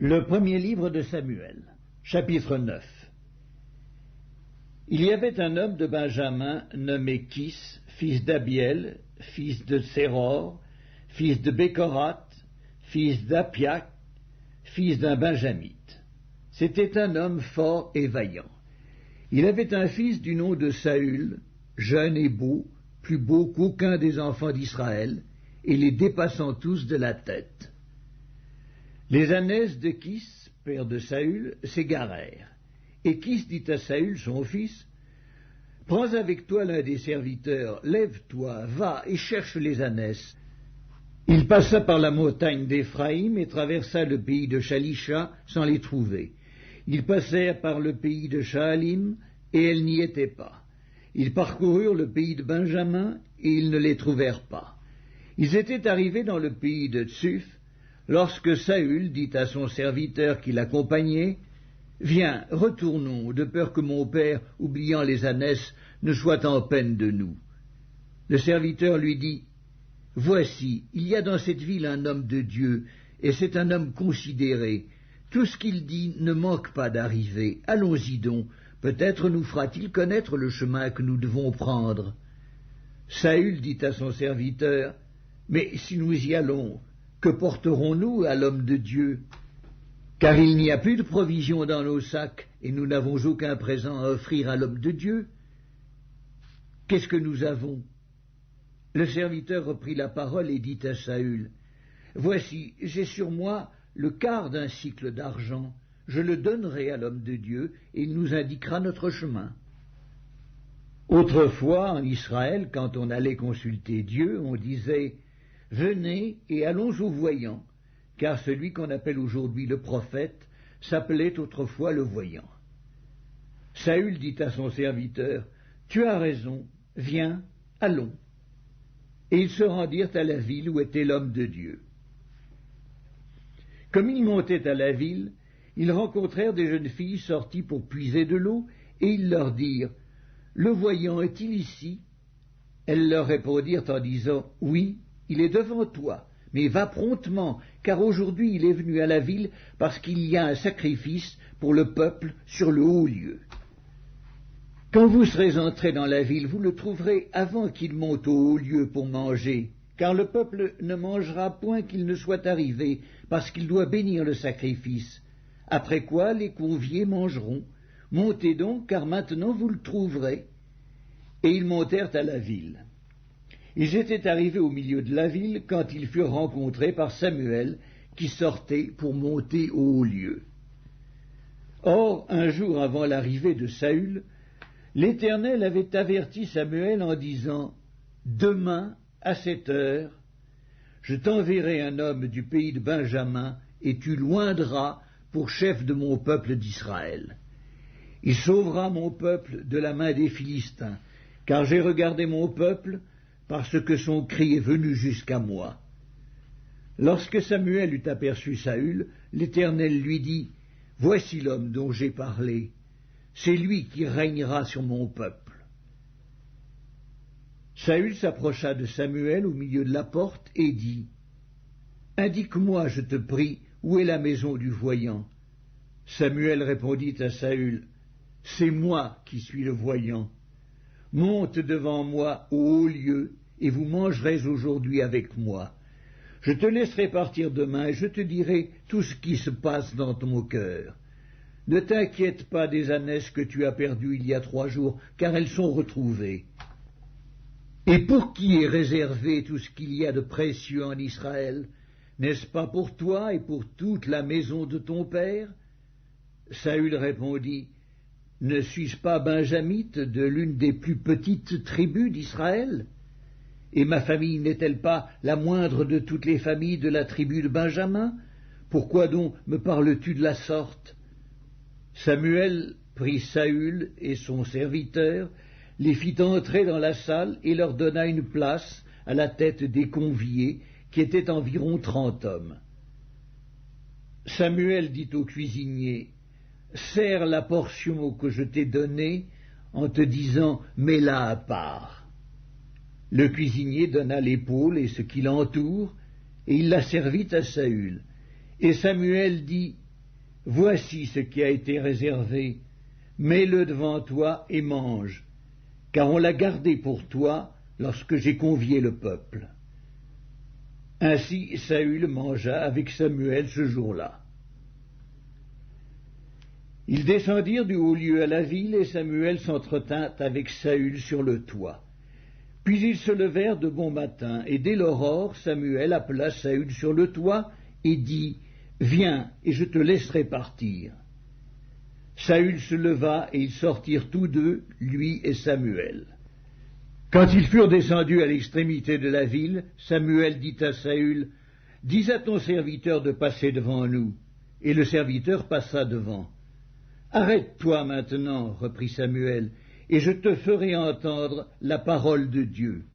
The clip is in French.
Le premier livre de Samuel, chapitre 9. Il y avait un homme de Benjamin nommé Kis, fils d'Abiel, fils de Séror, fils de Bécorath, fils d'Apiac, fils d'un Benjamite. C'était un homme fort et vaillant. Il avait un fils du nom de Saül, jeune et beau, plus beau qu'aucun des enfants d'Israël, et les dépassant tous de la tête. Les ânesse de Kis, père de Saül, s'égarèrent. Et Kis dit à Saül, son fils, « Prends avec toi l'un des serviteurs, lève-toi, va et cherche les ânesses. » Il passa par la montagne d'Éphraïm et traversa le pays de Shalisha sans les trouver. Ils passèrent par le pays de Shaalim, et elles n'y étaient pas. Ils parcoururent le pays de Benjamin, et ils ne les trouvèrent pas. Ils étaient arrivés dans le pays de Tsuf, lorsque Saül dit à son serviteur qui l'accompagnait, « Viens, retournons, de peur que mon père, oubliant les ânesses, ne soit en peine de nous. » Le serviteur lui dit, « Voici, il y a dans cette ville un homme de Dieu, et c'est un homme considéré. Tout ce qu'il dit ne manque pas d'arriver. Allons-y donc, peut-être nous fera-t-il connaître le chemin que nous devons prendre. » Saül dit à son serviteur, « Mais si nous y allons, que porterons-nous à l'homme de Dieu? Car il n'y a plus de provisions dans nos sacs, et nous n'avons aucun présent à offrir à l'homme de Dieu. Qu'est-ce que nous avons? » Le serviteur reprit la parole et dit à Saül, « Voici, j'ai sur moi le quart d'un sicle d'argent. Je le donnerai à l'homme de Dieu, et il nous indiquera notre chemin. » Autrefois, en Israël, quand on allait consulter Dieu, on disait, « Venez et allons au voyant, car celui qu'on appelle aujourd'hui le prophète s'appelait autrefois le voyant. » Saül dit à son serviteur, « Tu as raison, viens, allons. » Et ils se rendirent à la ville où était l'homme de Dieu. Comme ils montaient à la ville, ils rencontrèrent des jeunes filles sorties pour puiser de l'eau, et ils leur dirent, « Le voyant est-il ici ?» Elles leur répondirent en disant, « Oui, il est devant toi, mais va promptement, car aujourd'hui il est venu à la ville parce qu'il y a un sacrifice pour le peuple sur le haut lieu. Quand vous serez entrés dans la ville, vous le trouverez avant qu'il monte au haut lieu pour manger, car le peuple ne mangera point qu'il ne soit arrivé, parce qu'il doit bénir le sacrifice. Après quoi les conviés mangeront. Montez donc, car maintenant vous le trouverez. » Et ils montèrent à la ville. Ils étaient arrivés au milieu de la ville quand ils furent rencontrés par Samuel, qui sortait pour monter au haut lieu. Or, un jour avant l'arrivée de Saül, l'Éternel avait averti Samuel en disant, « Demain, à cette heure, je t'enverrai un homme du pays de Benjamin, et tu l'oindras pour chef de mon peuple d'Israël. Il sauvera mon peuple de la main des Philistins, car j'ai regardé mon peuple, parce que son cri est venu jusqu'à moi. » Lorsque Samuel eut aperçu Saül, l'Éternel lui dit, « Voici l'homme dont j'ai parlé, c'est lui qui régnera sur mon peuple. » Saül s'approcha de Samuel au milieu de la porte et dit, « Indique-moi, je te prie, où est la maison du voyant. » Samuel répondit à Saül, « C'est moi qui suis le voyant. Monte devant moi au haut lieu, et vous mangerez aujourd'hui avec moi. Je te laisserai partir demain, et je te dirai tout ce qui se passe dans ton cœur. Ne t'inquiète pas des ânesses que tu as perdues il y a 3 jours, car elles sont retrouvées. Et pour qui est réservé tout ce qu'il y a de précieux en Israël? N'est-ce pas pour toi et pour toute la maison de ton père? » Saül répondit, « Ne suis-je pas benjamite de l'une des plus petites tribus d'Israël? Et ma famille n'est-elle pas la moindre de toutes les familles de la tribu de Benjamin? Pourquoi donc me parles-tu de la sorte? » Samuel prit Saül et son serviteur, les fit entrer dans la salle et leur donna une place à la tête des conviés, qui étaient environ 30 hommes. Samuel dit au cuisinier, « Sers la portion que je t'ai donnée en te disant, mets-la à part. » Le cuisinier donna l'épaule et ce qui l'entoure, et il la servit à Saül. Et Samuel dit, Voici ce qui a été réservé, mets-le devant toi et mange, car on l'a gardé pour toi lorsque j'ai convié le peuple. » Ainsi Saül mangea avec Samuel ce jour-là. Ils descendirent du haut lieu à la ville, et Samuel s'entretint avec Saül sur le toit. Puis ils se levèrent de bon matin, et dès l'aurore, Samuel appela Saül sur le toit, et dit, « Viens, et je te laisserai partir. » Saül se leva, et ils sortirent tous deux, lui et Samuel. Quand ils furent descendus à l'extrémité de la ville, Samuel dit à Saül, « Dis à ton serviteur de passer devant nous. » Et le serviteur passa devant. « Arrête-toi maintenant, reprit Samuel, et je te ferai entendre la parole de Dieu. »